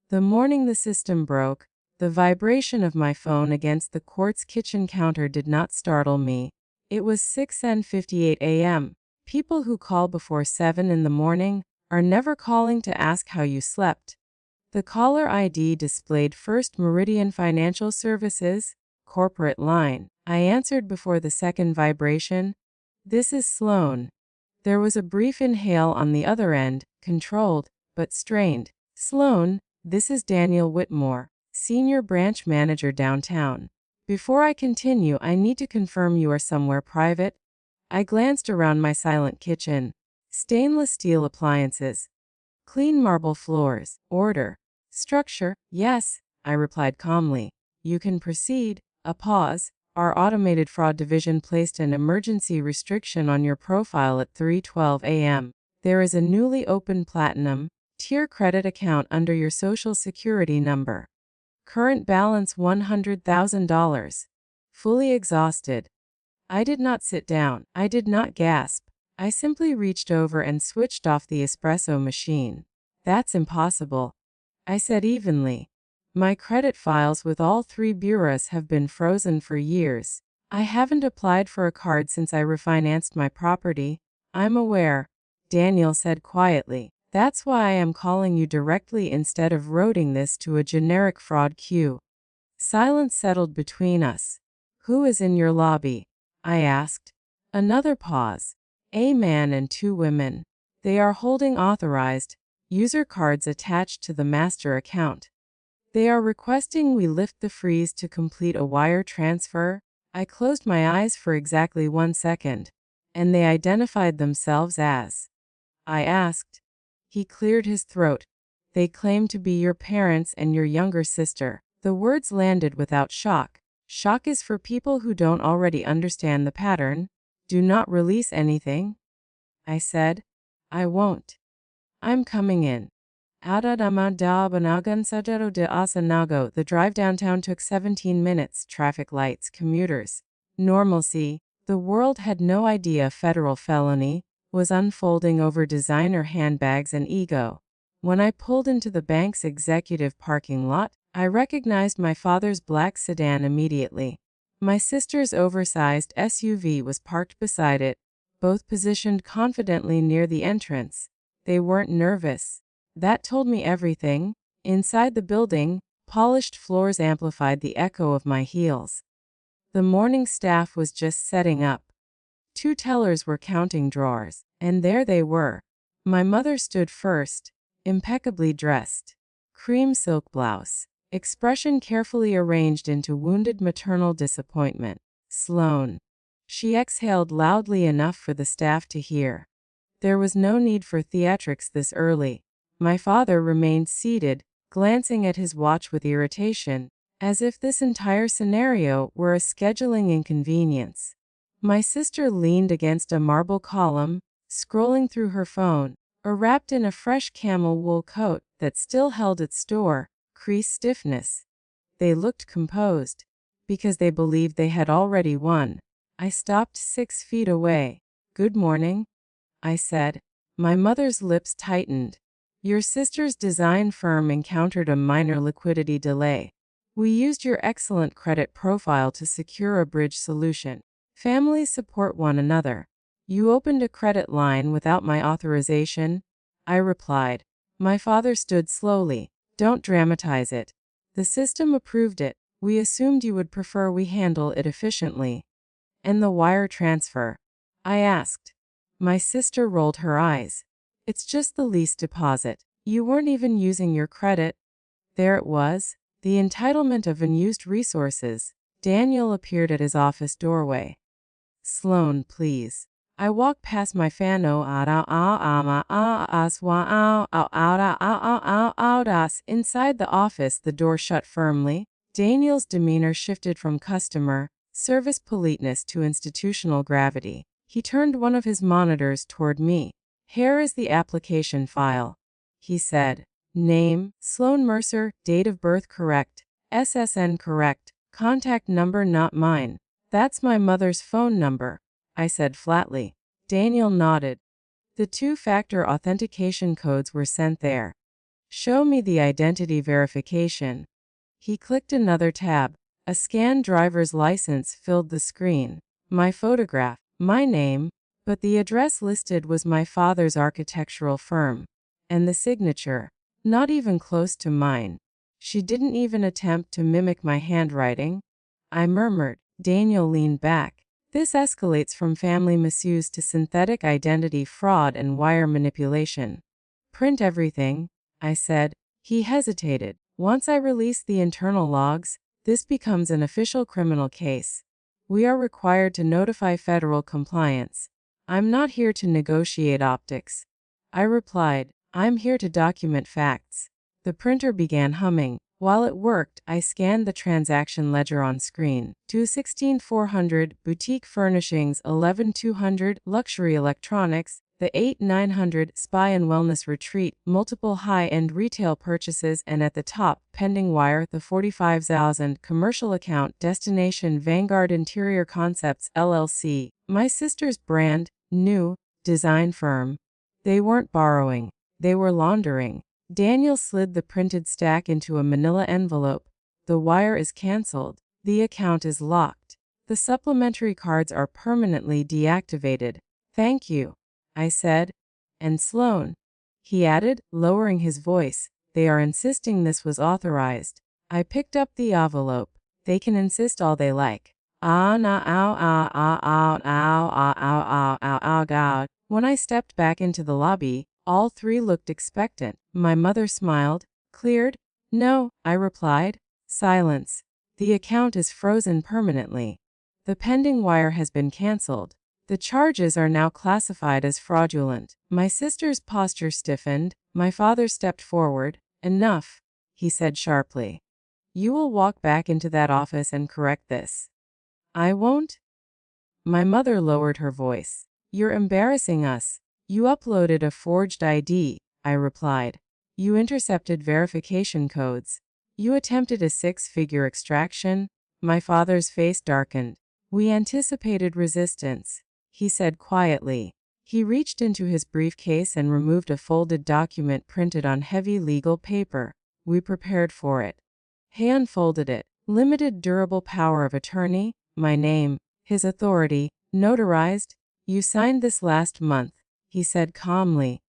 The morning the system broke, the vibration of my phone against the quartz kitchen counter did not startle me. It was 6:58 a.m. People who call before 7 in the morning are never calling to ask how you slept. The caller ID displayed First Meridian Financial Services, corporate line. I answered before the second vibration. This is Sloan. There was a brief inhale on the other end, controlled, but strained. Sloan, this is Daniel Whitmore, Senior Branch Manager downtown. Before I continue, I need to confirm you are somewhere private. I glanced around my silent kitchen. Stainless steel appliances. Clean marble floors. Order. Structure. Yes, I replied calmly. You can proceed. A pause. Our automated fraud division placed an emergency restriction on your profile at 3:12 a.m. There is a newly opened platinum tier credit account under your social security number. Current balance $100,000. Fully exhausted. I did not sit down. I did not gasp. I simply reached over and switched off the espresso machine. That's impossible, I said evenly. My credit files with all 3 bureaus have been frozen for years. I haven't applied for a card since I refinanced my property. I'm aware, Daniel said quietly. That's why I am calling you directly instead of routing this to a generic fraud queue. Silence settled between us. Who is in your lobby? I asked. Another pause. A man and 2 women. They are holding authorized user cards attached to the master account. They are requesting we lift the freeze to complete a wire transfer. I closed my eyes for exactly 1 second, and they identified themselves as. I asked. He cleared his throat. They claim to be your parents and your younger sister. The words landed without shock. Shock is for people who don't already understand the pattern. Do not release anything. I said. I won't. I'm coming in. The drive downtown took 17 minutes. Traffic lights, commuters. Normalcy. The world had no idea federal felony was unfolding over designer handbags and ego. When I pulled into the bank's executive parking lot, I recognized my father's black sedan immediately. My sister's oversized SUV was parked beside it, both positioned confidently near the entrance. They weren't nervous. That told me everything. Inside the building, polished floors amplified the echo of my heels. The morning staff was just setting up. 2 tellers were counting drawers, and there they were. My mother stood first, impeccably dressed. Cream silk blouse, expression carefully arranged into wounded maternal disappointment. Sloan. She exhaled loudly enough for the staff to hear. There was no need for theatrics this early. My father remained seated, glancing at his watch with irritation, as if this entire scenario were a scheduling inconvenience. My sister leaned against a marble column, scrolling through her phone, wrapped in a fresh camel wool coat that still held its crease stiffness. They looked composed, because they believed they had already won. I stopped 6 feet away. Good morning, I said. My mother's lips tightened. Your sister's design firm encountered a minor liquidity delay. We used your excellent credit profile to secure a bridge solution. Families support one another. You opened a credit line without my authorization, I replied. My father stood slowly. Don't dramatize it. The system approved it. We assumed you would prefer we handle it efficiently. And the wire transfer? I asked. My sister rolled her eyes. It's just the lease deposit. You weren't even using your credit. There it was, the entitlement of unused resources. Daniel appeared at his office doorway. Sloan, please. I walked past my inside the office. The door shut firmly. Daniel's demeanor shifted from customer service politeness to institutional gravity. He turned one of his monitors toward me. Here is the application file, he said. Name, Sloan Mercer, date of birth correct, SSN correct, contact number not mine. That's my mother's phone number, I said flatly. Daniel nodded. The 2-factor authentication codes were sent there. Show me the identity verification. He clicked another tab. A scanned driver's license filled the screen. My photograph, my name, but the address listed was my father's architectural firm. And the signature, not even close to mine. She didn't even attempt to mimic my handwriting. I murmured. Daniel leaned back. This escalates from family misuse to synthetic identity fraud and wire manipulation. Print everything, I said. He hesitated. Once I release the internal logs, this becomes an official criminal case. We are required to notify federal compliance. I'm not here to negotiate optics. I replied, I'm here to document facts. The printer began humming. While it worked, I scanned the transaction ledger on screen. 216,400, boutique furnishings, 11,200, luxury electronics, the 8,900, spa and wellness retreat, multiple high-end retail purchases, and at the top, pending wire, the 45,000, commercial account, destination Vanguard Interior Concepts, LLC, my sister's brand, new, design firm. They weren't borrowing. They were laundering. Daniel slid the printed stack into a manila envelope. The wire is canceled. The account is locked. The supplementary cards are permanently deactivated. Thank you, I said. And Sloan, he added, lowering his voice, they are insisting this was authorized. I picked up the envelope. They can insist all they like. God. When I stepped back into the lobby, all three looked expectant. My mother smiled. Cleared? No, I replied. Silence. The account is frozen permanently. The pending wire has been canceled. The charges are now classified as fraudulent. My sister's posture stiffened. My father stepped forward. Enough, he said sharply. You will walk back into that office and correct this. I won't. My mother lowered her voice. You're embarrassing us. You uploaded a forged ID, I replied. You intercepted verification codes. You attempted a 6-figure extraction. My father's face darkened. We anticipated resistance, he said quietly. He reached into his briefcase and removed a folded document printed on heavy legal paper. We prepared for it. He unfolded it. Limited durable power of attorney, my name, his authority, notarized. You signed this last month, he said calmly,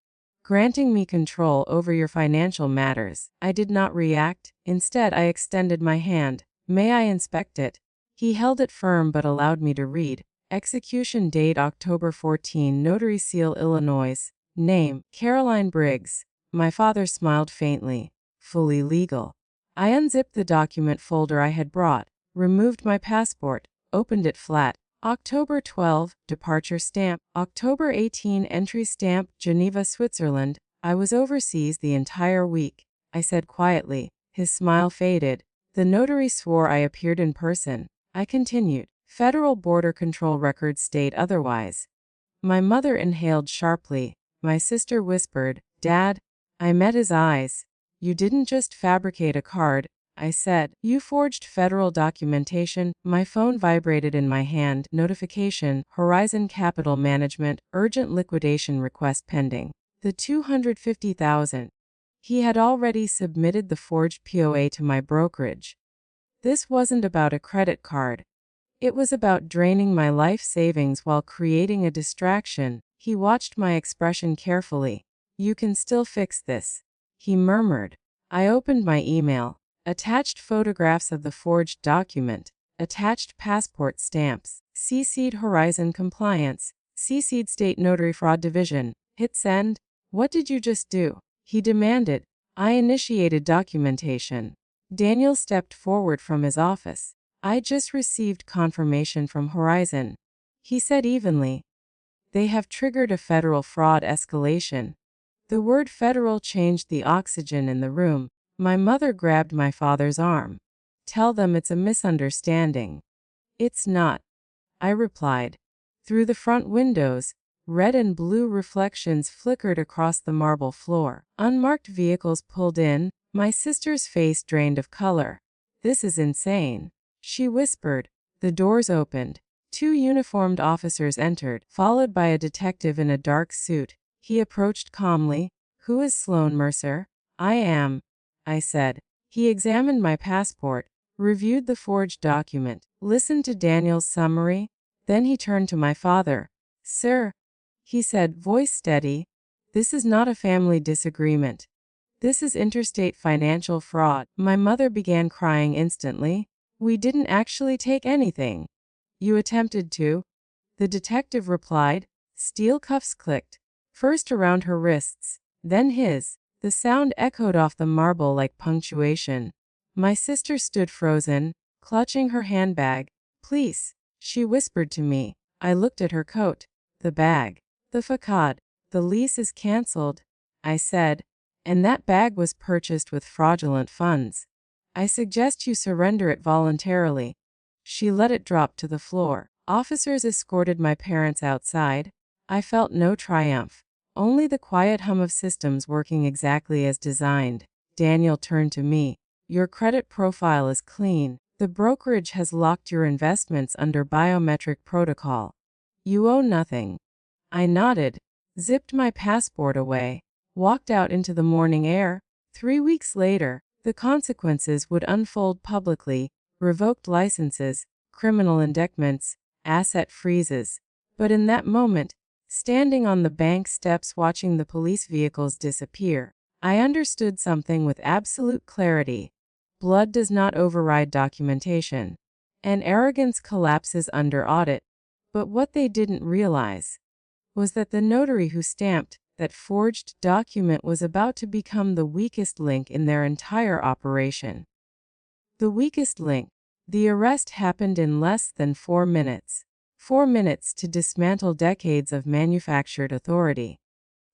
granting me control over your financial matters. I did not react. Instead, I extended my hand. May I inspect it? He held it firm but allowed me to read. Execution date October 14, Notary Seal, Illinois. Name, Caroline Briggs. My father smiled faintly. Fully legal. I unzipped the document folder I had brought, removed my passport, opened it flat. October 12, departure stamp. October 18, entry stamp, Geneva, Switzerland. I was overseas the entire week, I said quietly. His smile faded. The notary swore I appeared in person. I continued. Federal Border Control records state otherwise. My mother inhaled sharply. My sister whispered, Dad. I met his eyes. You didn't just fabricate a card, I said. You forged federal documentation. My phone vibrated in my hand. Notification, Horizon Capital Management, urgent liquidation request pending. The $250,000. He had already submitted the forged POA to my brokerage. This wasn't about a credit card. It was about draining my life savings while creating a distraction. He watched my expression carefully. You can still fix this, he murmured. I opened my email. Attached photographs of the forged document. Attached passport stamps. CC'd Horizon Compliance. CC'd State Notary Fraud Division. Hit send. What did you just do? He demanded. I initiated documentation. Daniel stepped forward from his office. I just received confirmation from Horizon, he said evenly. They have triggered a federal fraud escalation. The word federal changed the oxygen in the room. My mother grabbed my father's arm. Tell them it's a misunderstanding. It's not, I replied. Through the front windows, red and blue reflections flickered across the marble floor. Unmarked vehicles pulled in. My sister's face drained of color. This is insane, she whispered. The doors opened. 2 uniformed officers entered, followed by a detective in a dark suit. He approached calmly. Who is Sloan Mercer? I am, I said. He examined my passport, reviewed the forged document, listened to Daniel's summary. Then he turned to my father. Sir, he said, voice steady, this is not a family disagreement. This is interstate financial fraud. My mother began crying instantly. We didn't actually take anything. You attempted to, the detective replied. Steel cuffs clicked, first around her wrists, then his. The sound echoed off the marble like punctuation. My sister stood frozen, clutching her handbag. Please, she whispered to me. I looked at her coat, the bag, the facade. The lease is cancelled, I said, and that bag was purchased with fraudulent funds. I suggest you surrender it voluntarily. She let it drop to the floor. Officers escorted my parents outside. I felt no triumph, only the quiet hum of systems working exactly as designed. Daniel turned to me. Your credit profile is clean. The brokerage has locked your investments under biometric protocol. You owe nothing. I nodded, zipped my passport away, walked out into the morning air. 3 weeks later, the consequences would unfold publicly: revoked licenses, criminal indictments, asset freezes. But in that moment, standing on the bank steps watching the police vehicles disappear, I understood something with absolute clarity. Blood does not override documentation, and arrogance collapses under audit. But what they didn't realize was that the notary who stamped that forged document was about to become the weakest link in their entire operation. The weakest link. The arrest happened in less than 4 minutes. 4 minutes to dismantle decades of manufactured authority.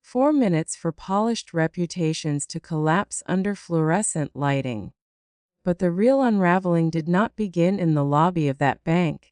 4 minutes for polished reputations to collapse under fluorescent lighting. But the real unraveling did not begin in the lobby of that bank.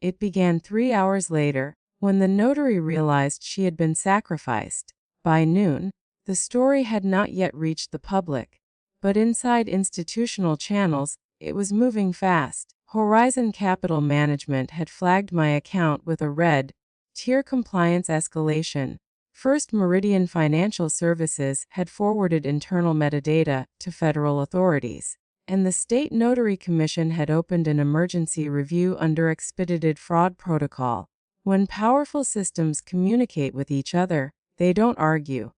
It began 3 hours later, when the notary realized she had been sacrificed. By noon, the story had not yet reached the public, but inside institutional channels, it was moving fast. Horizon Capital Management had flagged my account with a red tier compliance escalation. First Meridian Financial Services had forwarded internal metadata to federal authorities, and the State Notary Commission had opened an emergency review under Expedited Fraud Protocol. When powerful systems communicate with each other, they don't argue.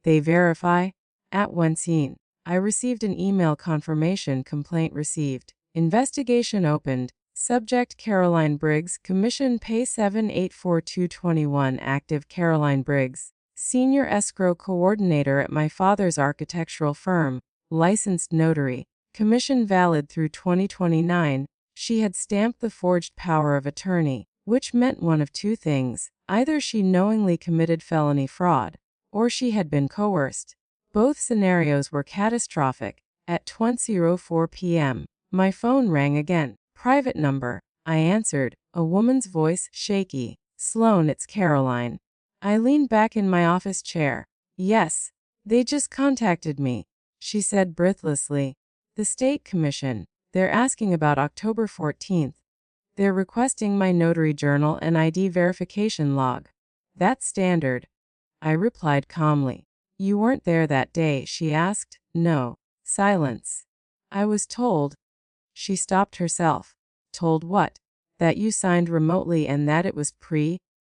They verify. At one scene, I received an email confirmation: complaint received. Investigation opened. Subject: Caroline Briggs. Commission: pay 784221. Active: Caroline Briggs, Senior Escrow Coordinator at my father's architectural firm. Licensed notary. Commission valid through 2029. She had stamped the forged power of attorney, which meant one of two things. Either she knowingly committed felony fraud, or she had been coerced. Both scenarios were catastrophic. At 20:04 p.m., my phone rang again. Private number. I answered, a woman's voice, shaky. Sloan, it's Caroline. I leaned back in my office chair. Yes, they just contacted me, she said breathlessly. The State Commission. They're asking about October 14th. They're requesting my notary journal and ID verification log. That's standard, I replied calmly. You weren't there that day, she asked. No. Silence. I was told. She stopped herself. Told what? That you signed remotely and that it was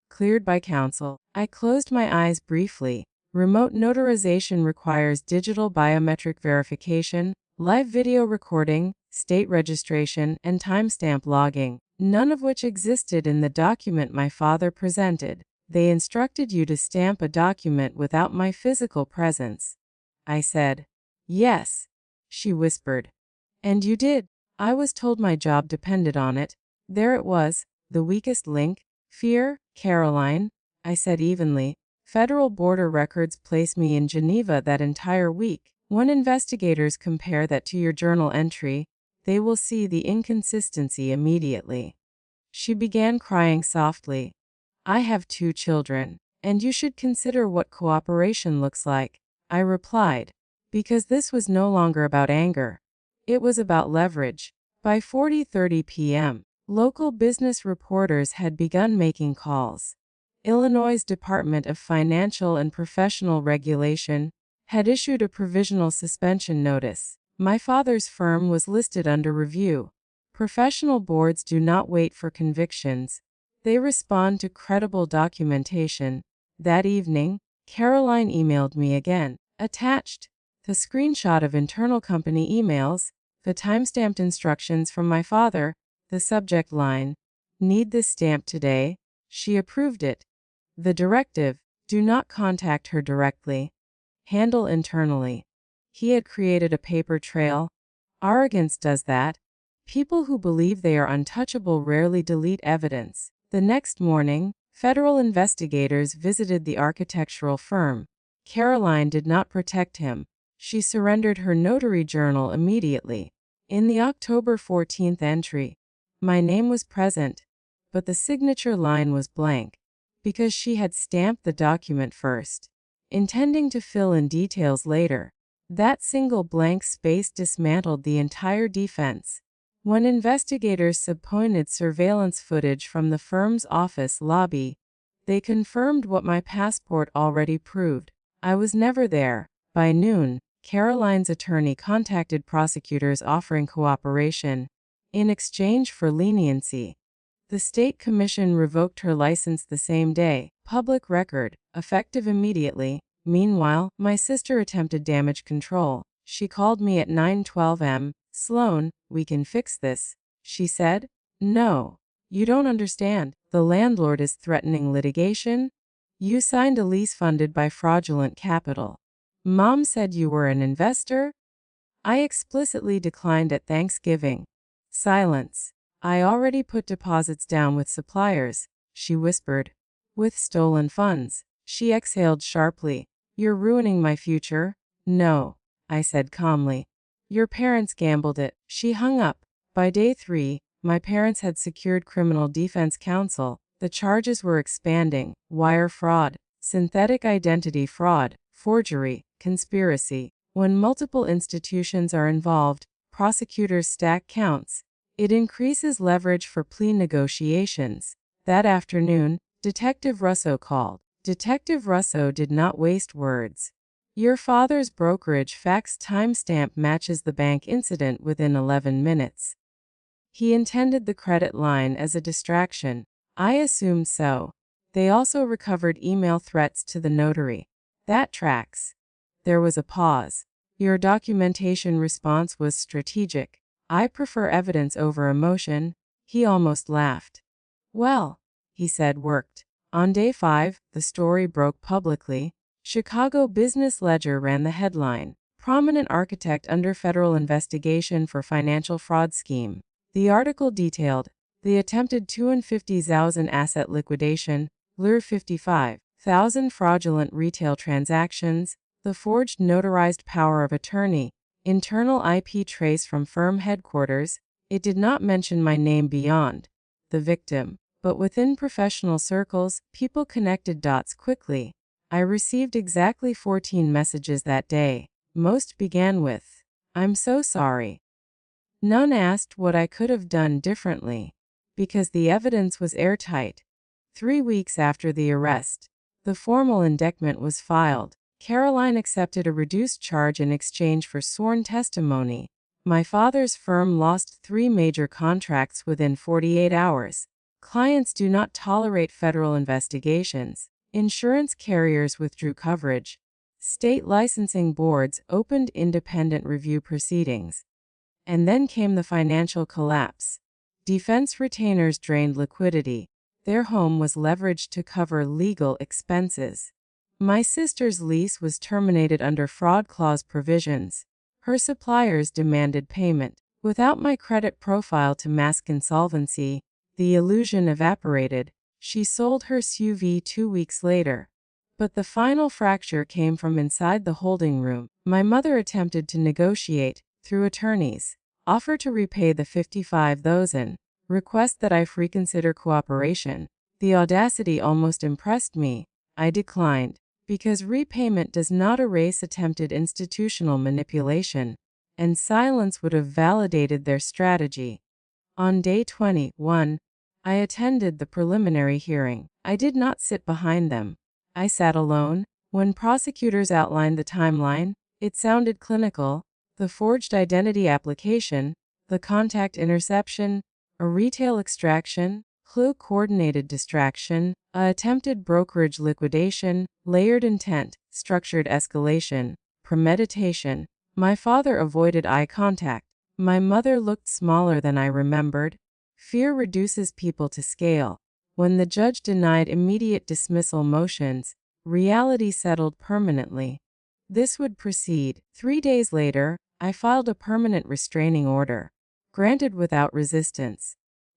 cleared by counsel. I closed my eyes briefly. Remote notarization requires digital biometric verification, live video recording, state registration, and timestamp logging, none of which existed in the document my father presented. They instructed you to stamp a document without my physical presence. I said. Yes, she whispered. And you did. I was told my job depended on it. There it was, the weakest link. Fear, Caroline, I said evenly. Federal border records place me in Geneva that entire week. When investigators compare that to your journal entry, they will see the inconsistency immediately. She began crying softly. I have 2 children, and you should consider what cooperation looks like, I replied, because this was no longer about anger. It was about leverage. By 40:30 p.m., local business reporters had begun making calls. Illinois' Department of Financial and Professional Regulation had issued a provisional suspension notice. My father's firm was listed under review. Professional boards do not wait for convictions. They respond to credible documentation. That evening, Caroline emailed me again. Attached, the screenshot of internal company emails, the timestamped instructions from my father, the subject line, "Need this stamp today." She approved it. The directive, "Do not contact her directly. Handle internally." He had created a paper trail. Arrogance does that. People who believe they are untouchable rarely delete evidence. The next morning, federal investigators visited the architectural firm. Caroline did not protect him. She surrendered her notary journal immediately. In the October 14th entry, my name was present, but the signature line was blank, because she had stamped the document first, intending to fill in details later. That single blank space dismantled the entire defense. When investigators subpoenaed surveillance footage from the firm's office lobby, they confirmed what my passport already proved. I was never there. By noon, Caroline's attorney contacted prosecutors offering cooperation. In exchange for leniency, the state commission revoked her license the same day. Public record, effective immediately. Meanwhile, my sister attempted damage control. She called me at 9:12 am. "Sloan, we can fix this," she said. "No. You don't understand. The landlord is threatening litigation. You signed a lease funded by fraudulent capital. Mom said you were an investor." I explicitly declined at Thanksgiving. Silence. "I already put deposits down with suppliers," she whispered. "With stolen funds." She exhaled sharply. "You're ruining my future." "No," I said calmly. "Your parents gambled it." She hung up. By day 3, my parents had secured criminal defense counsel. The charges were expanding: wire fraud, synthetic identity fraud, forgery, conspiracy. When multiple institutions are involved, prosecutors stack counts. It increases leverage for plea negotiations. That afternoon, Detective Russo called. Detective Russo did not waste words. "Your father's brokerage fax timestamp matches the bank incident within 11 minutes. He intended the credit line as a distraction." I assumed so. They also recovered email threats to the notary. "That tracks." There was a pause. "Your documentation response was strategic." "I prefer evidence over emotion." He almost laughed. "Well," he said, worked. On day 5, the story broke publicly. Chicago Business Ledger ran the headline: "Prominent architect under federal investigation for financial fraud scheme." The article detailed the attempted 250,000 asset liquidation, lure 55,000 fraudulent retail transactions, the forged notarized power of attorney, internal IP trace from firm headquarters. It did not mention my name beyond the victim, but within professional circles, people connected dots quickly. I received exactly 14 messages that day. Most began with, "I'm so sorry." None asked what I could have done differently, because the evidence was airtight. 3 weeks after the arrest, the formal indictment was filed. Caroline accepted a reduced charge in exchange for sworn testimony. My father's firm lost 3 major contracts within 48 hours. Clients do not tolerate federal investigations. Insurance carriers withdrew coverage. State licensing boards opened independent review proceedings. And then came the financial collapse. Defense retainers drained liquidity. Their home was leveraged to cover legal expenses. My sister's lease was terminated under fraud clause provisions. Her suppliers demanded payment. Without my credit profile to mask insolvency, the illusion evaporated. She sold her SUV 2 weeks later. But the final fracture came from inside the holding room. My mother attempted to negotiate, through attorneys, offer to repay the $55,000, request that I reconsider cooperation. The audacity almost impressed me. I declined, because repayment does not erase attempted institutional manipulation, and silence would have validated their strategy. On day 21, I attended the preliminary hearing. I did not sit behind them. I sat alone, When prosecutors outlined the timeline, it sounded clinical: the forged identity application, the contact interception, a retail extraction, clue-coordinated distraction, a attempted brokerage liquidation, layered intent, structured escalation, premeditation. My father avoided eye contact. My mother looked smaller than I remembered. Fear reduces people to scale. When the judge denied immediate dismissal motions, reality settled permanently. This would proceed. 3 days later, I filed a permanent restraining order, granted without resistance.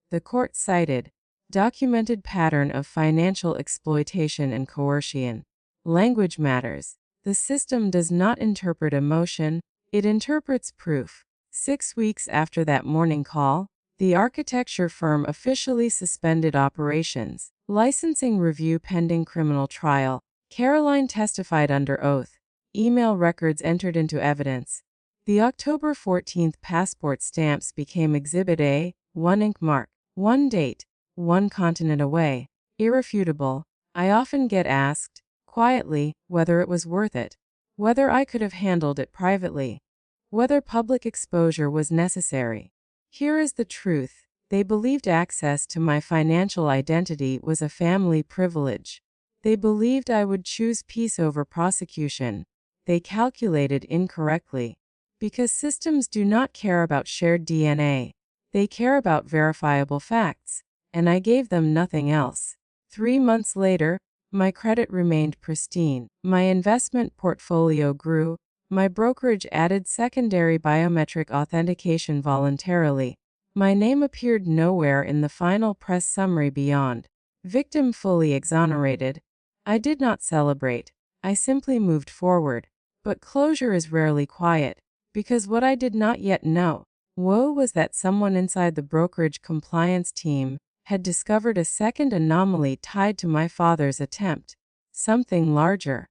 The court cited documented pattern of financial exploitation and coercion. Language matters. The system does not interpret emotion, it interprets proof. 6 weeks after that morning call, the architecture firm officially suspended operations. Licensing review pending criminal trial. Caroline testified under oath. Email records entered into evidence. The October 14th passport stamps became Exhibit A, 1 ink mark, 1 date, 1 continent away. Irrefutable. I often get asked, quietly, whether it was worth it, whether I could have handled it privately, whether public exposure was necessary. Here is the truth. They believed access to my financial identity was a family privilege. They believed I would choose peace over prosecution. They calculated incorrectly. Because systems do not care about shared DNA. They care about verifiable facts. And I gave them nothing else. 3 months later, my credit remained pristine. My investment portfolio grew. My brokerage added secondary biometric authentication voluntarily. My name appeared nowhere in the final press summary beyond victim fully exonerated. I did not celebrate. I simply moved forward. But closure is rarely quiet, because what I did not yet know, was that someone inside the brokerage compliance team had discovered a second anomaly tied to my father's attempt. Something larger.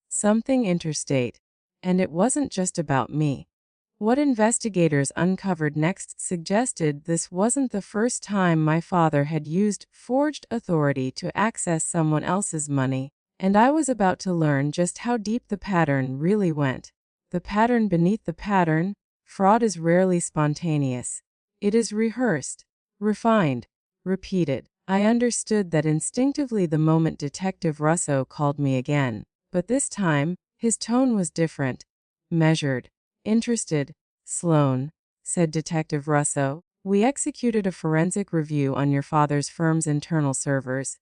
Something interstate. And it wasn't just about me. What investigators uncovered next suggested this wasn't the first time my father had used forged authority to access someone else's money, and I was about to learn just how deep the pattern really went. The pattern beneath the pattern. Fraud is rarely spontaneous. It is rehearsed, refined, repeated. I understood that instinctively the moment Detective Russo called me again, but this time, his tone was different, measured, interested. "Sloan," said Detective Russo, "we executed a forensic review on your father's firm's internal servers.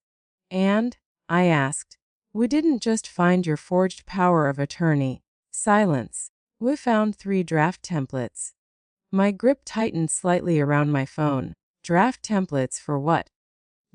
And?" I asked. "We didn't just find your forged power of attorney." Silence. "We found 3 draft templates." My grip tightened slightly around my phone. Draft templates for what?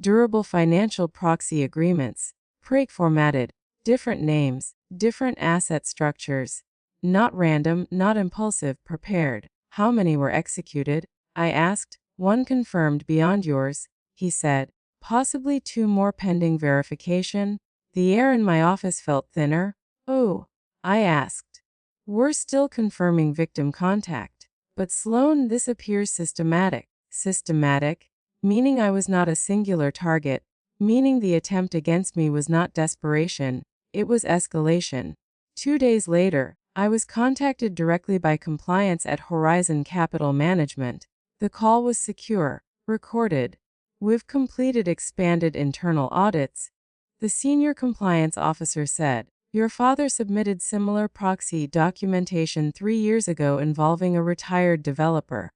Durable financial proxy agreements. Pre-formatted. Different names, different asset structures. Not random, not impulsive, prepared. "How many were executed?" I asked. "1 confirmed beyond yours," he said. "Possibly 2 more pending verification." The air in my office felt thinner. "Oh," I asked. "We're still confirming victim contact." "But Sloan, this appears systematic." Systematic? Meaning I was not a singular target. Meaning the attempt against me was not desperation. It was escalation. 2 days later, I was contacted directly by compliance at Horizon Capital Management. The call was secure, recorded. "We've completed expanded internal audits," the senior compliance officer said. "Your father submitted similar proxy documentation 3 years ago involving a retired developer."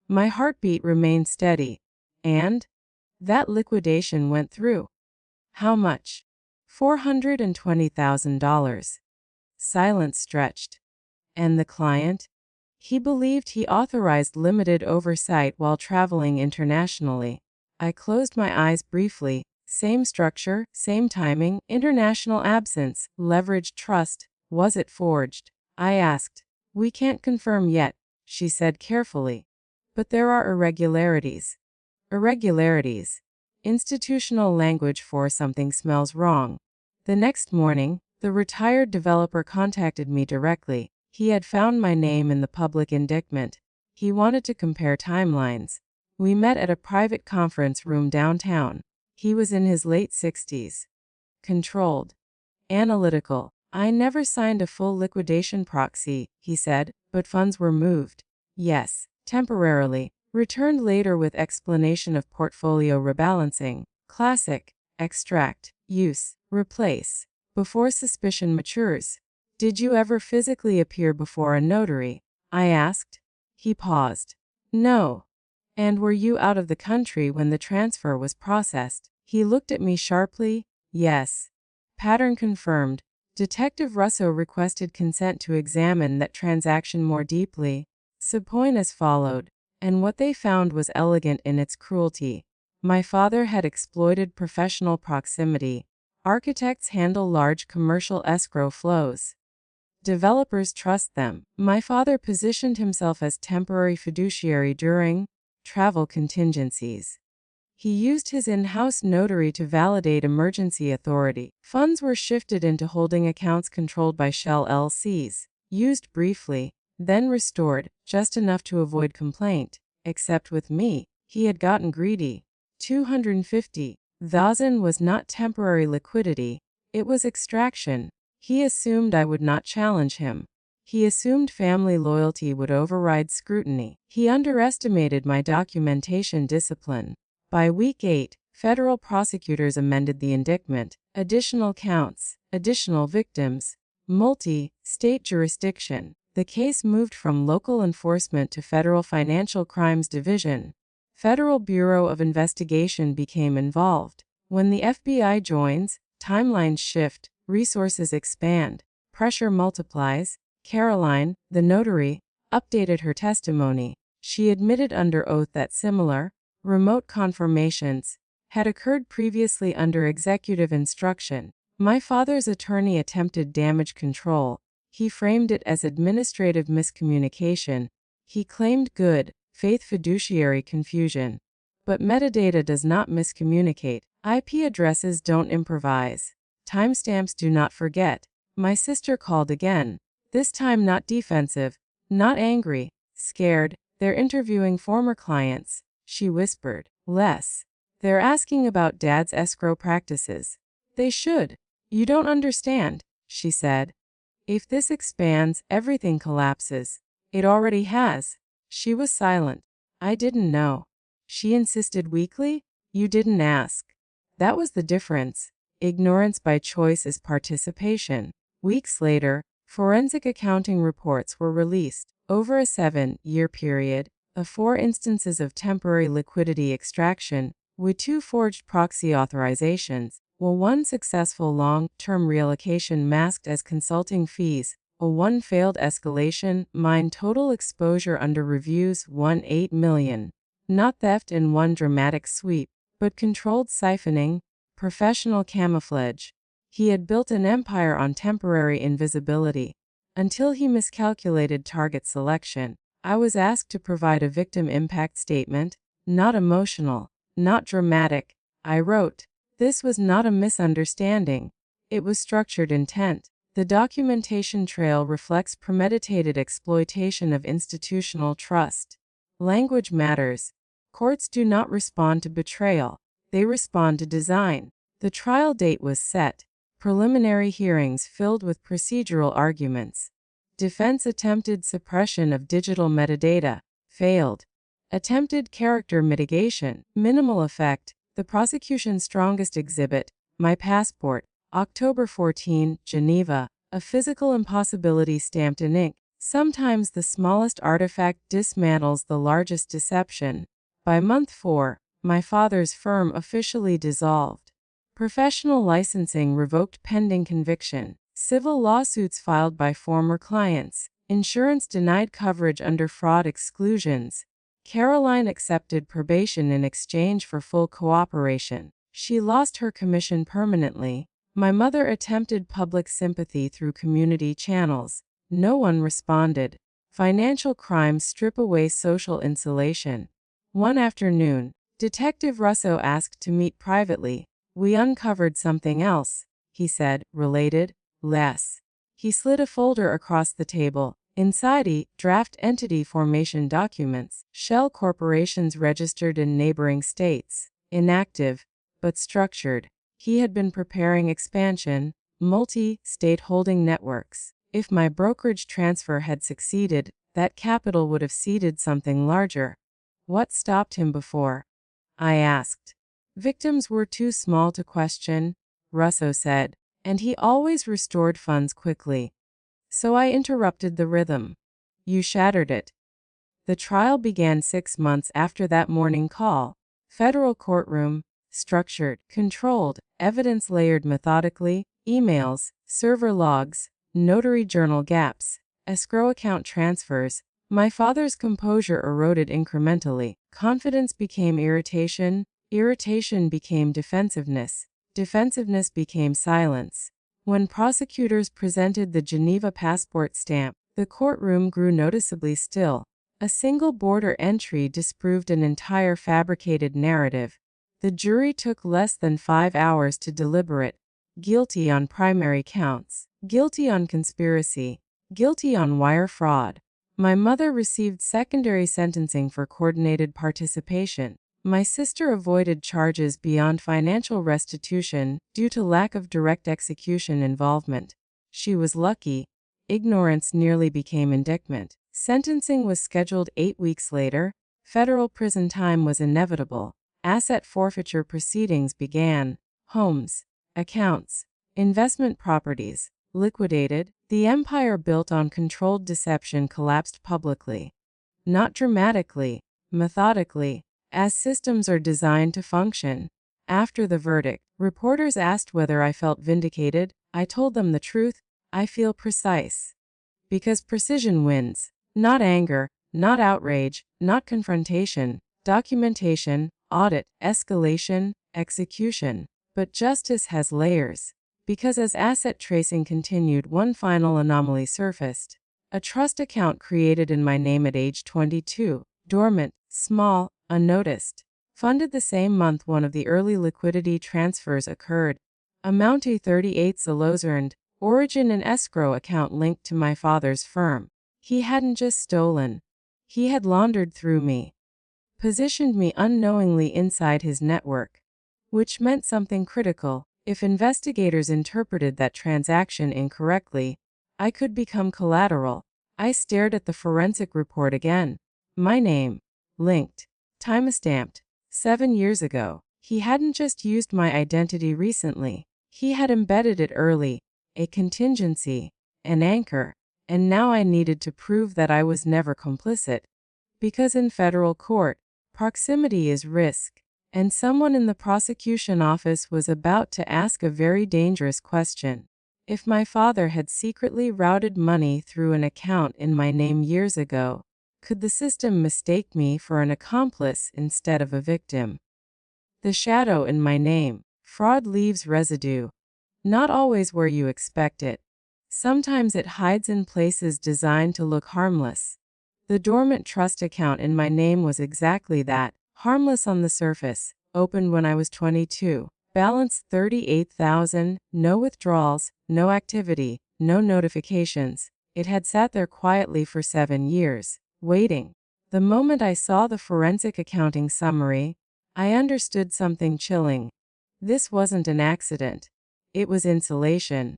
My heartbeat remained steady. "And?" "That liquidation went through." "How much?" $420,000. Silence stretched. "And the client?" "He believed he authorized limited oversight while traveling internationally." I closed my eyes briefly. Same structure, same timing, international absence, leveraged trust. Was it forged? I asked. "We can't confirm yet," she said carefully. "But there are irregularities." Irregularities. Institutional language for something smells wrong. The next morning, the retired developer contacted me directly. He had found my name in the public indictment. He wanted to compare timelines. We met at a private conference room downtown. He was in his late 60s. Controlled. Analytical. I never signed a full liquidation proxy, he said, but funds were moved. Yes, temporarily. Returned later with explanation of portfolio rebalancing. Classic. Extract. Use. Replace. Before suspicion matures. Did you ever physically appear before a notary? I asked. He paused. No. And were you out of the country when the transfer was processed? He looked at me sharply. Yes. Pattern confirmed. Detective Russo requested consent to examine that transaction more deeply. Subpoenas followed, and what they found was elegant in its cruelty. My father had exploited professional proximity. Architects handle large commercial escrow flows. Developers trust them. My father positioned himself as temporary fiduciary during travel contingencies. He used his in-house notary to validate emergency authority. Funds were shifted into holding accounts controlled by Shell LCs, used briefly, then restored, just enough to avoid complaint. Except with me, he had gotten greedy. 250,000 was not temporary liquidity, it was extraction. He assumed I would not challenge him. He assumed family loyalty would override scrutiny. He underestimated my documentation discipline. By week 8, federal prosecutors amended the indictment. Additional counts, additional victims, multi-state jurisdiction. The case moved from local enforcement to Federal Financial Crimes Division. Federal Bureau of Investigation became involved. When the FBI joins, timelines shift, resources expand, pressure multiplies. Caroline, the notary, updated her testimony. She admitted under oath that similar, remote confirmations had occurred previously under executive instruction. My father's attorney attempted damage control. He framed it as administrative miscommunication. He claimed good faith fiduciary confusion. But metadata does not miscommunicate. IP addresses don't improvise. Timestamps do not forget. My sister called again. This time not defensive, not angry, scared. They're interviewing former clients, she whispered. Less. They're asking about Dad's escrow practices. They should. You don't understand, she said. If this expands, everything collapses. It already has. She was silent. I didn't know. She insisted weakly. You didn't ask. That was the difference. Ignorance by choice is participation. Weeks later, forensic accounting reports were released. Over a 7-year period, of 4 instances of temporary liquidity extraction, with 2 forged proxy authorizations, while 1 successful long-term reallocation masked as consulting fees, a 1 failed escalation, mine total exposure under reviews 18 million. Not theft in 1 dramatic sweep, but controlled siphoning, professional camouflage. He had built an empire on temporary invisibility. Until he miscalculated target selection, I was asked to provide a victim impact statement, not emotional, not dramatic. I wrote, this was not a misunderstanding. It was structured intent. The documentation trail reflects premeditated exploitation of institutional trust. Language matters. Courts do not respond to betrayal. They respond to design. The trial date was set. Preliminary hearings filled with procedural arguments. Defense attempted suppression of digital metadata. Failed. Attempted character mitigation. Minimal effect. The prosecution's strongest exhibit, my passport. October 14, Geneva. A physical impossibility stamped in ink. Sometimes the smallest artifact dismantles the largest deception. By month 4, my father's firm officially dissolved. Professional licensing revoked pending conviction. Civil lawsuits filed by former clients. Insurance denied coverage under fraud exclusions. Caroline accepted probation in exchange for full cooperation. She lost her commission permanently. My mother attempted public sympathy through community channels. No one responded. Financial crimes strip away social insulation. One afternoon, Detective Russo asked to meet privately. We uncovered something else, he said, related, less. He slid a folder across the table. Inside draft entity formation documents, shell corporations registered in neighboring states, inactive, but structured. He had been preparing expansion, multi-state holding networks. If my brokerage transfer had succeeded, that capital would have seeded something larger. What stopped him before? I asked. Victims were too small to question, Russo said, and he always restored funds quickly. So I interrupted the rhythm. You shattered it. The trial began 6 months after that morning call. Federal courtroom, structured, controlled, evidence layered methodically, emails, server logs, notary journal gaps, escrow account transfers. My father's composure eroded incrementally. Confidence became irritation, irritation became defensiveness, defensiveness became silence. When prosecutors presented the Geneva passport stamp, the courtroom grew noticeably still. A single border entry disproved an entire fabricated narrative. The jury took less than 5 hours to deliberate. Guilty on primary counts, guilty on conspiracy, guilty on wire fraud. My mother received secondary sentencing for coordinated participation. My sister avoided charges beyond financial restitution due to lack of direct execution involvement. She was lucky. Ignorance nearly became indictment. Sentencing was scheduled 8 weeks later. Federal prison time was inevitable. Asset forfeiture proceedings began. Homes, accounts, investment properties, liquidated. The empire built on controlled deception collapsed publicly. Not dramatically, methodically, as systems are designed to function. After the verdict, reporters asked whether I felt vindicated. I told them the truth. I feel precise. Because precision wins. Not anger, not outrage, not confrontation, documentation, audit, escalation, execution. But justice has layers. Because as asset tracing continued, one final anomaly surfaced. A trust account created in my name at age 22, dormant, small, unnoticed. Funded the same month one of the early liquidity transfers occurred. Amount A38 Solos earned, origin and escrow account linked to my father's firm. He hadn't just stolen. He had laundered through me. Positioned me unknowingly inside his network. Which meant something critical. If investigators interpreted that transaction incorrectly, I could become collateral. I stared at the forensic report again. My name. Linked. Timestamped. 7 years ago. He hadn't just used my identity recently. He had embedded it early. A contingency. An anchor. And now I needed to prove that I was never complicit. Because in federal court, proximity is risk. And someone in the prosecution office was about to ask a very dangerous question. If my father had secretly routed money through an account in my name years ago, could the system mistake me for an accomplice instead of a victim? The shadow in my name. Fraud leaves residue. Not always where you expect it. Sometimes it hides in places designed to look harmless. The dormant trust account in my name was exactly that, harmless on the surface, opened when I was 22, balance 38,000, no withdrawals, no activity, no notifications. It had sat there quietly for 7 years, waiting. The moment I saw the forensic accounting summary, I understood something chilling. This wasn't an accident. It was insulation.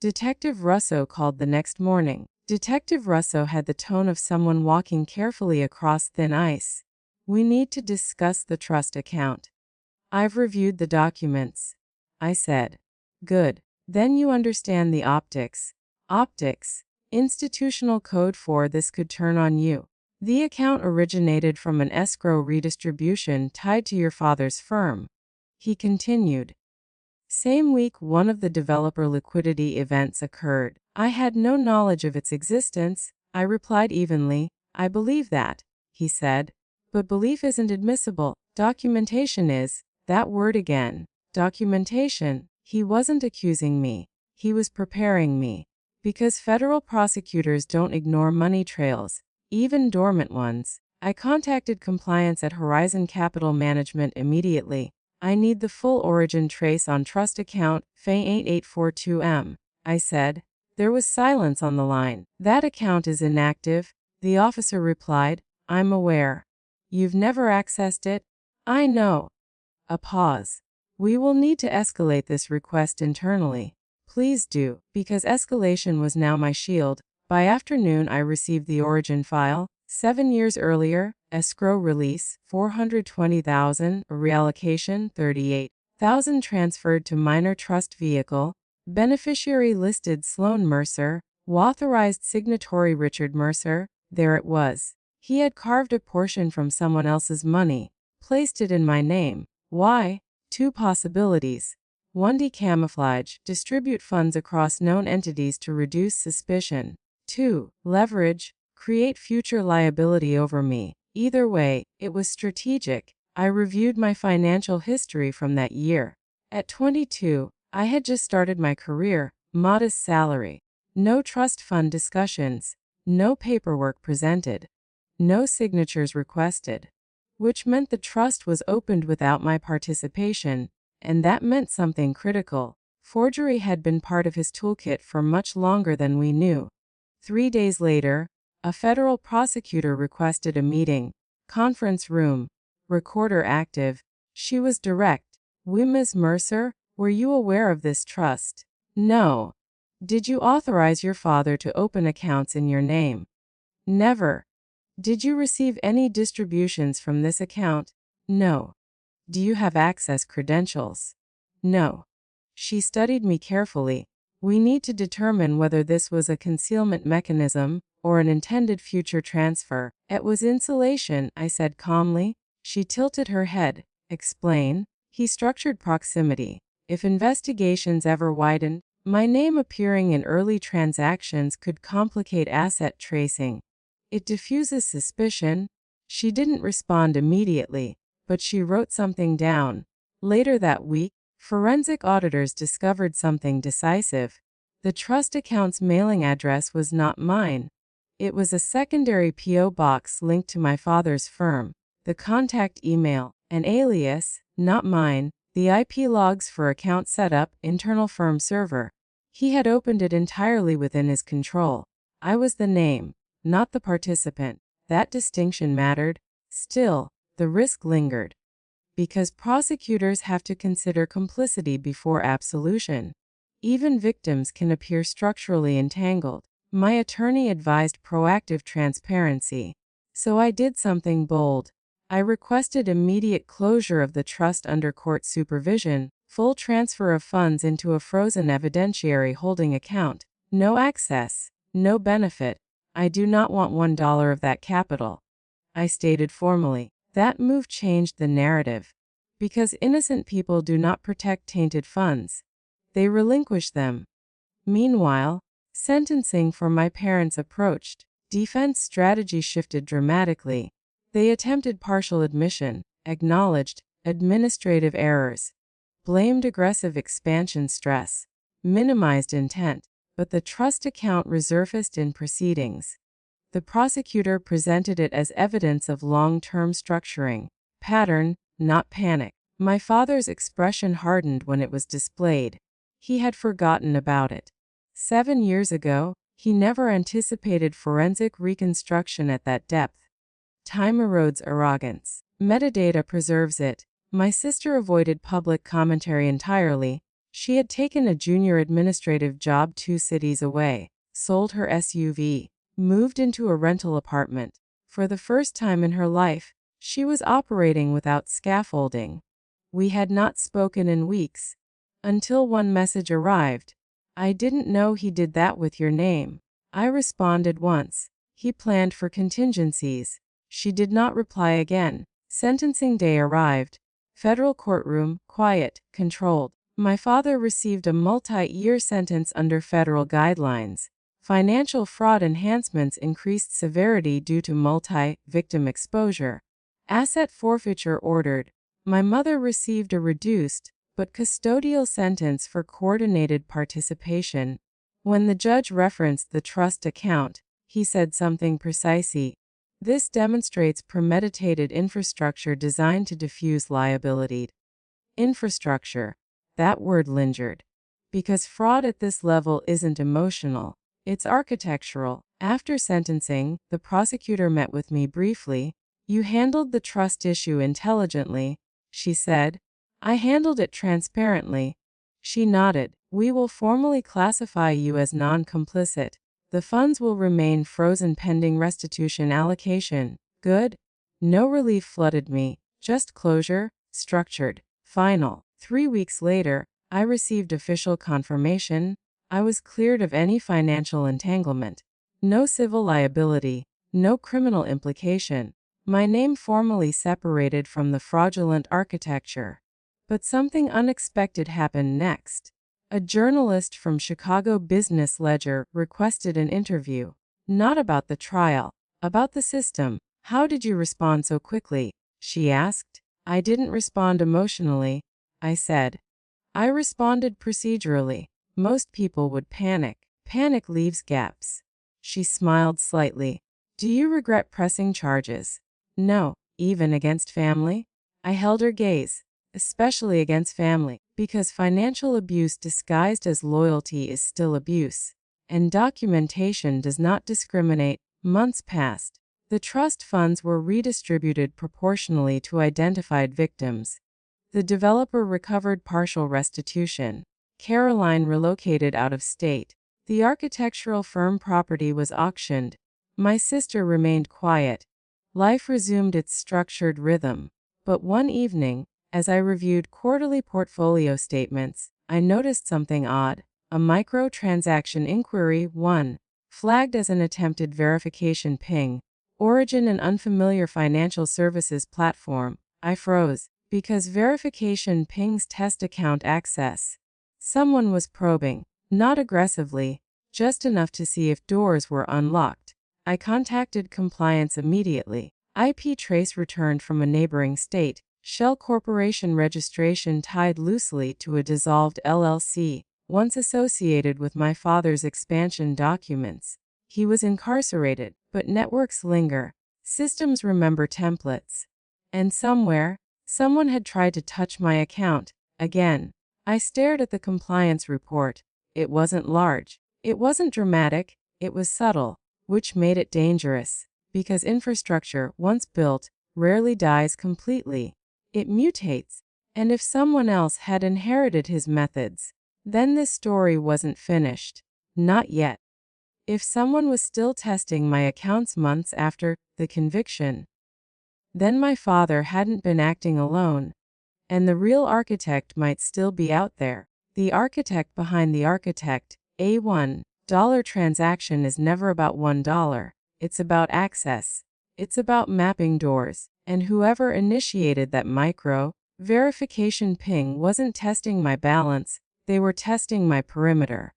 Detective Russo called the next morning. Detective Russo had the tone of someone walking carefully across thin ice. We need to discuss the trust account. I've reviewed the documents, I said. Good. Then you understand the optics. Optics. Institutional code for this could turn on you. The account originated from an escrow redistribution tied to your father's firm. He continued. Same week one of the developer liquidity events occurred. I had no knowledge of its existence. I replied evenly. I believe that, he said. But belief isn't admissible. Documentation is. That word again. Documentation. He wasn't accusing me. He was preparing me. Because federal prosecutors don't ignore money trails, even dormant ones. I contacted compliance at Horizon Capital Management immediately. I need the full origin trace on trust account FA8842M, I said. There was silence on the line. That account is inactive, the officer replied. I'm aware. You've never accessed it? I know. A pause. We will need to escalate this request internally. Please do, because escalation was now my shield. By afternoon, I received the origin file. 7 years earlier, escrow release, 420,000, reallocation, 38,000 transferred to minor trust vehicle, beneficiary listed Sloan Mercer, authorized signatory Richard Mercer. There it was. He had carved a portion from someone else's money, placed it in my name. Why? 2 possibilities. 1. Decamouflage, distribute funds across known entities to reduce suspicion. 2. Leverage, create future liability over me. Either way, it was strategic. I reviewed my financial history from that year. At 22, I had just started my career, modest salary, no trust fund discussions, no paperwork presented, no signatures requested, which meant the trust was opened without my participation, and that meant something critical. Forgery had been part of his toolkit for much longer than we knew. 3 days later, a federal prosecutor requested a meeting. Conference room. Recorder active. She was direct. Ms. Mercer, were you aware of this trust? No. Did you authorize your father to open accounts in your name? Never. Did you receive any distributions from this account? No. Do you have access credentials? No. She studied me carefully. We need to determine whether this was a concealment mechanism or an intended future transfer. It was insulation, I said calmly. She tilted her head. Explain. He structured proximity. If investigations ever widened, my name appearing in early transactions could complicate asset tracing. It diffuses suspicion. She didn't respond immediately, but she wrote something down. Later that week, forensic auditors discovered something decisive. The trust account's mailing address was not mine. It was a secondary P.O. box linked to my father's firm. The contact email, an alias, not mine. The IP logs for account setup, internal firm server. He had opened it entirely within his control. I was the name, not the participant. That distinction mattered. Still, the risk lingered. Because prosecutors have to consider complicity before absolution. Even victims can appear structurally entangled. My attorney advised proactive transparency. So I did something bold. I requested immediate closure of the trust under court supervision, full transfer of funds into a frozen evidentiary holding account. No access, no benefit. I do not want $1 of that capital. I stated formally. That move changed the narrative. Because innocent people do not protect tainted funds. They relinquish them. Meanwhile, sentencing for my parents approached. Defense strategy shifted dramatically. They attempted partial admission, acknowledged administrative errors, blamed aggressive expansion stress, minimized intent, but the trust account resurfaced in proceedings. The prosecutor presented it as evidence of long-term structuring, pattern, not panic. My father's expression hardened when it was displayed. He had forgotten about it. 7 years ago, he never anticipated forensic reconstruction at that depth. Time erodes arrogance. Metadata preserves it. My sister avoided public commentary entirely. She had taken a junior administrative job 2 cities away, sold her SUV, moved into a rental apartment. For the first time in her life, she was operating without scaffolding. We had not spoken in weeks. Until one message arrived. I didn't know he did that with your name. I responded once. He planned for contingencies. She did not reply again. Sentencing day arrived. Federal courtroom, quiet, controlled. My father received a multi-year sentence under federal guidelines. Financial fraud enhancements increased severity due to multi-victim exposure. Asset forfeiture ordered. My mother received a reduced, but custodial sentence for coordinated participation. When the judge referenced the trust account, he said something precise. This demonstrates premeditated infrastructure designed to diffuse liability. Infrastructure. That word lingered. Because fraud at this level isn't emotional, it's architectural. After sentencing, the prosecutor met with me briefly. You handled the trust issue intelligently, she said. I handled it transparently. She nodded. We will formally classify you as non-complicit. The funds will remain frozen pending restitution allocation. Good? No relief flooded me, just closure, structured, final. 3 weeks later, I received official confirmation. I was cleared of any financial entanglement. No civil liability, no criminal implication. My name formally separated from the fraudulent architecture. But something unexpected happened next. A journalist from Chicago Business Ledger requested an interview. Not about the trial, about the system. How did you respond so quickly? She asked. I didn't respond emotionally, I said. I responded procedurally. Most people would panic. Panic leaves gaps. She smiled slightly. Do you regret pressing charges? No, even against family? I held her gaze. Especially against family, because financial abuse disguised as loyalty is still abuse. And documentation does not discriminate. Months passed. The trust funds were redistributed proportionally to identified victims. The developer recovered partial restitution. Caroline relocated out of state. The architectural firm property was auctioned. My sister remained quiet. Life resumed its structured rhythm. But one evening, as I reviewed quarterly portfolio statements, I noticed something odd. A micro-transaction inquiry 1, flagged as an attempted verification ping. Origin an unfamiliar financial services platform. I froze, because verification pings test account access. Someone was probing, not aggressively, just enough to see if doors were unlocked. I contacted compliance immediately. IP trace returned from a neighboring state. Shell Corporation registration tied loosely to a dissolved LLC, once associated with my father's expansion documents. He was incarcerated, but networks linger. Systems remember templates. And somewhere, someone had tried to touch my account. Again, I stared at the compliance report. It wasn't large. It wasn't dramatic. It was subtle, which made it dangerous. Because infrastructure, once built, rarely dies completely. It mutates, and if someone else had inherited his methods, then this story wasn't finished. Not yet. If someone was still testing my accounts months after the conviction, then my father hadn't been acting alone, and the real architect might still be out there. The architect behind the architect. A $1 transaction is never about $1. It's about access. It's about mapping doors. And whoever initiated that verification ping wasn't testing my balance, they were testing my perimeter.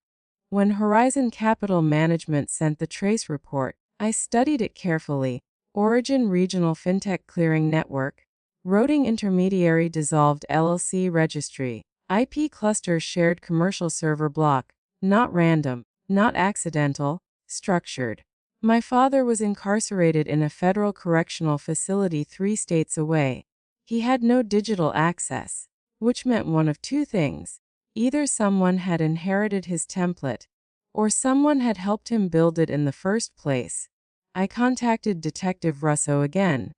When Horizon Capital Management sent the trace report, I studied it carefully. Origin Regional Fintech Clearing Network. Routing Intermediary Dissolved LLC Registry. IP Cluster Shared Commercial Server Block. Not random, not accidental, structured. My father was incarcerated in a federal correctional facility 3 states away. He had no digital access, which meant one of two things. Either someone had inherited his template, or someone had helped him build it in the first place. I contacted Detective Russo again.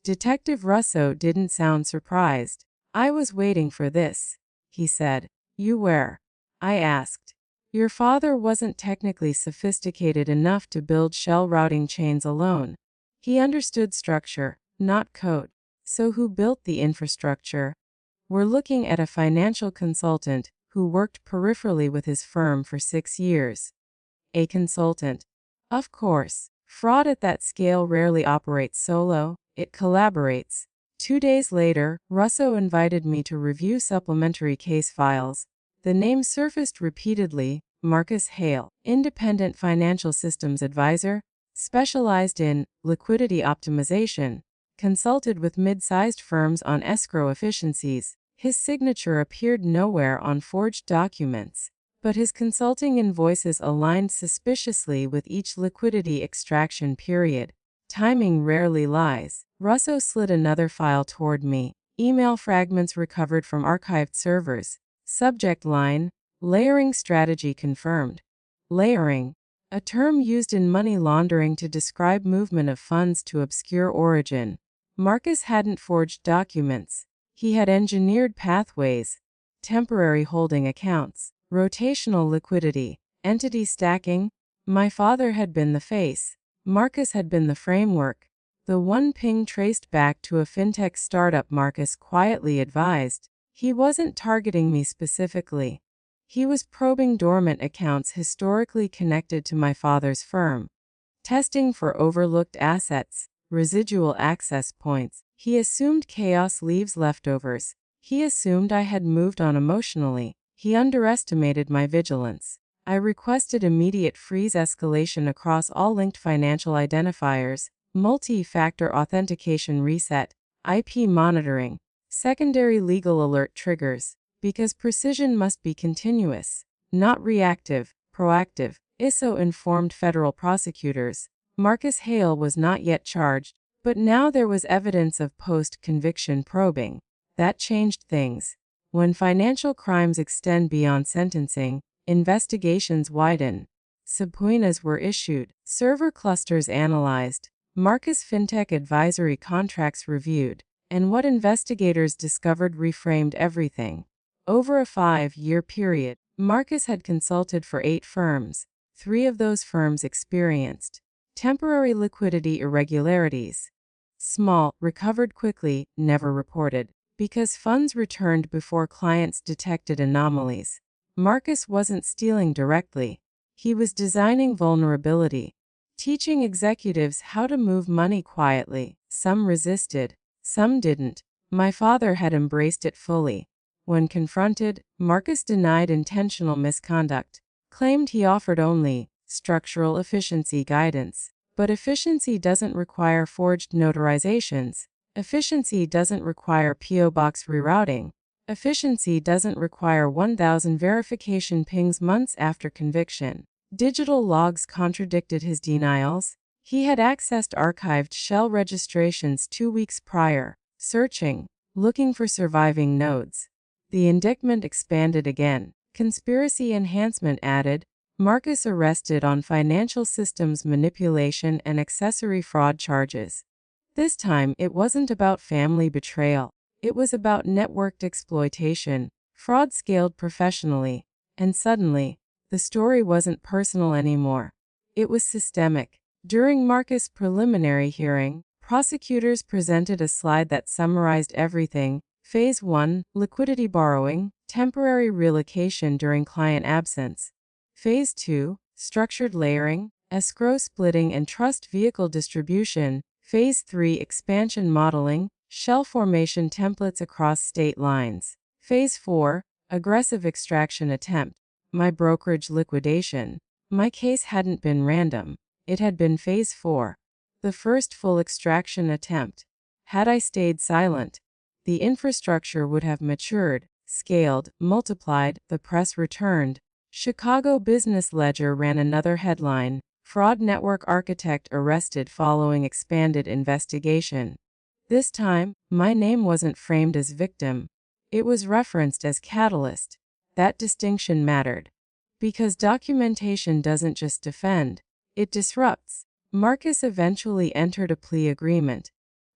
Detective Russo didn't sound surprised. I was waiting for this, he said. You were? I asked. Your father wasn't technically sophisticated enough to build shell routing chains alone. He understood structure, not code. So who built the infrastructure? We're looking at a financial consultant who worked peripherally with his firm for 6 years. A consultant. Of course, fraud at that scale rarely operates solo, it collaborates. 2 days later, Russo invited me to review supplementary case files. The name surfaced repeatedly. Marcus Hale, independent financial systems advisor, specialized in liquidity optimization, consulted with mid-sized firms on escrow efficiencies. His signature appeared nowhere on forged documents, but his consulting invoices aligned suspiciously with each liquidity extraction period. Timing rarely lies. Russo slid another file toward me. Email fragments recovered from archived servers. Subject line, layering strategy confirmed. Layering, a term used in money laundering to describe movement of funds to obscure origin. Marcus hadn't forged documents. He had engineered pathways, temporary holding accounts. rotational liquidity, entity stacking. My father had been the face. Marcus had been the framework. The one ping traced back to a fintech startup, Marcus quietly advised. He wasn't targeting me specifically. He was probing dormant accounts historically connected to my father's firm, testing for overlooked assets, residual access points. He assumed chaos leaves leftovers. He assumed I had moved on emotionally. He underestimated my vigilance. I requested immediate freeze escalation across all linked financial identifiers, multi-factor authentication reset, IP monitoring, secondary legal alert triggers, because precision must be continuous, not reactive, proactive. ISO informed federal prosecutors. Marcus Hale was not yet charged, but now there was evidence of post-conviction probing. That changed things. When financial crimes extend beyond sentencing, investigations widen. Subpoenas were issued, server clusters analyzed, Marcus FinTech advisory contracts reviewed, and what investigators discovered reframed everything. Over a 5-year period, Marcus had consulted for 8 firms. 3 of those firms experienced temporary liquidity irregularities. Small, recovered quickly, never reported, because funds returned before clients detected anomalies. Marcus wasn't stealing directly. He was designing vulnerability, teaching executives how to move money quietly. Some resisted, some didn't. My father had embraced it fully. When confronted, Marcus denied intentional misconduct, claimed he offered only structural efficiency guidance. But efficiency doesn't require forged notarizations. Efficiency doesn't require P.O. box rerouting. Efficiency doesn't require 1,000 verification pings months after conviction. Digital logs contradicted his denials. He had accessed archived shell registrations 2 weeks prior, searching, looking for surviving nodes. The indictment expanded again. Conspiracy enhancement added. Marcus arrested on financial systems manipulation and accessory fraud charges. This time, it wasn't about family betrayal. It was about networked exploitation. Fraud scaled professionally. And suddenly, the story wasn't personal anymore. It was systemic. During Marcus' preliminary hearing, prosecutors presented a slide that summarized everything. Phase 1, liquidity borrowing, temporary relocation during client absence. Phase 2, structured layering, escrow splitting and trust vehicle distribution. Phase 3, expansion modeling, shell formation templates across state lines. Phase 4, aggressive extraction attempt. My brokerage liquidation. My case hadn't been random. It had been Phase 4. The first full extraction attempt. Had I stayed silent, the infrastructure would have matured, scaled, multiplied. The press returned. Chicago Business Ledger ran another headline. Fraud network architect arrested following expanded investigation. This time, my name wasn't framed as victim. It was referenced as catalyst. That distinction mattered. Because documentation doesn't just defend, it disrupts. Marcus eventually entered a plea agreement.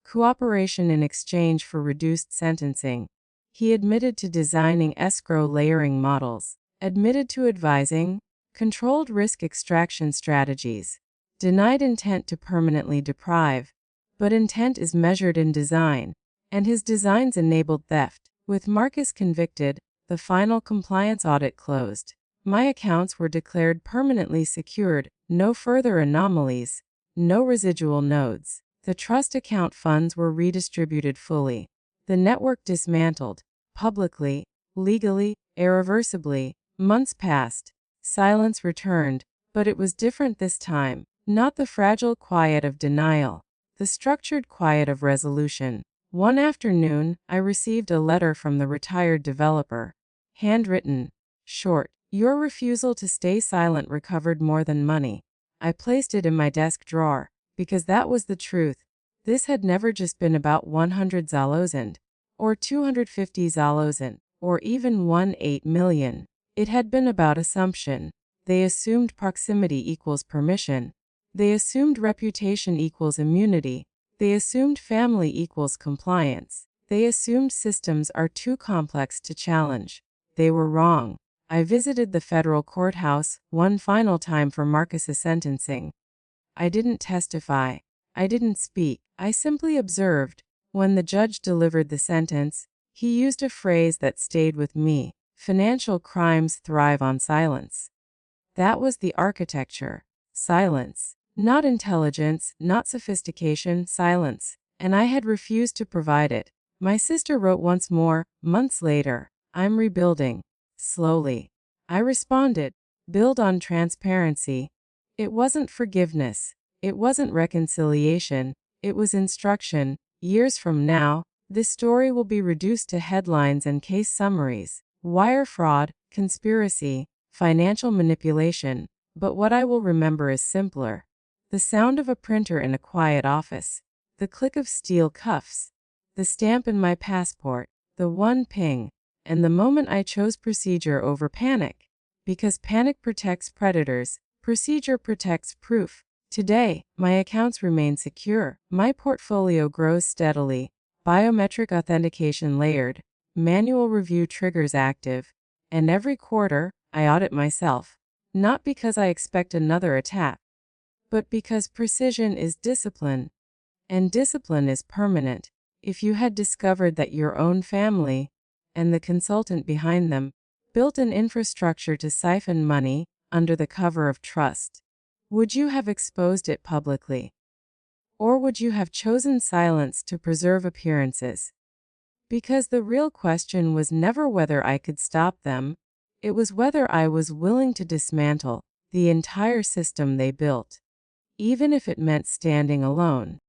Cooperation in exchange for reduced sentencing. He admitted to designing escrow layering models, admitted to advising, controlled risk extraction strategies, denied intent to permanently deprive. But intent is measured in design, and his designs enabled theft. With Marcus convicted, the final compliance audit closed. My accounts were declared permanently secured, no further anomalies, no residual nodes. The trust account funds were redistributed fully. The network dismantled, publicly, legally, irreversibly. Months passed. Silence returned, but it was different this time. Not the fragile quiet of denial, the structured quiet of resolution. One afternoon, I received a letter from the retired developer. Handwritten. Short. Your refusal to stay silent recovered more than money. I placed it in my desk drawer, because that was the truth. This had never just been about 100 zalozen, or 250 zalozen, or even 1.8 million. It had been about assumption. They assumed proximity equals permission. They assumed reputation equals immunity. They assumed family equals compliance. They assumed systems are too complex to challenge. They were wrong. I visited the federal courthouse one final time for Marcus's sentencing. I didn't testify. I didn't speak. I simply observed. When the judge delivered the sentence, he used a phrase that stayed with me. Financial crimes thrive on silence. That was the architecture. Silence. Not intelligence, not sophistication, silence. And I had refused to provide it. My sister wrote once more, months later. I'm rebuilding. Slowly. I responded. Build on transparency. It wasn't forgiveness. It wasn't reconciliation. It was instruction. Years from now, this story will be reduced to headlines and case summaries. Wire fraud, conspiracy, financial manipulation. But what I will remember is simpler. The sound of a printer in a quiet office. The click of steel cuffs. The stamp in my passport. The one ping. And the moment I chose procedure over panic. Because panic protects predators. Procedure protects proof. Today, my accounts remain secure. My portfolio grows steadily. Biometric authentication layered. Manual review triggers active. And every quarter, I audit myself. Not because I expect another attack, but because precision is discipline. And discipline is permanent. If you had discovered that your own family, and the consultant behind them, built an infrastructure to siphon money under the cover of trust, would you have exposed it publicly? Or would you have chosen silence to preserve appearances? Because the real question was never whether I could stop them, it was whether I was willing to dismantle the entire system they built, even if it meant standing alone.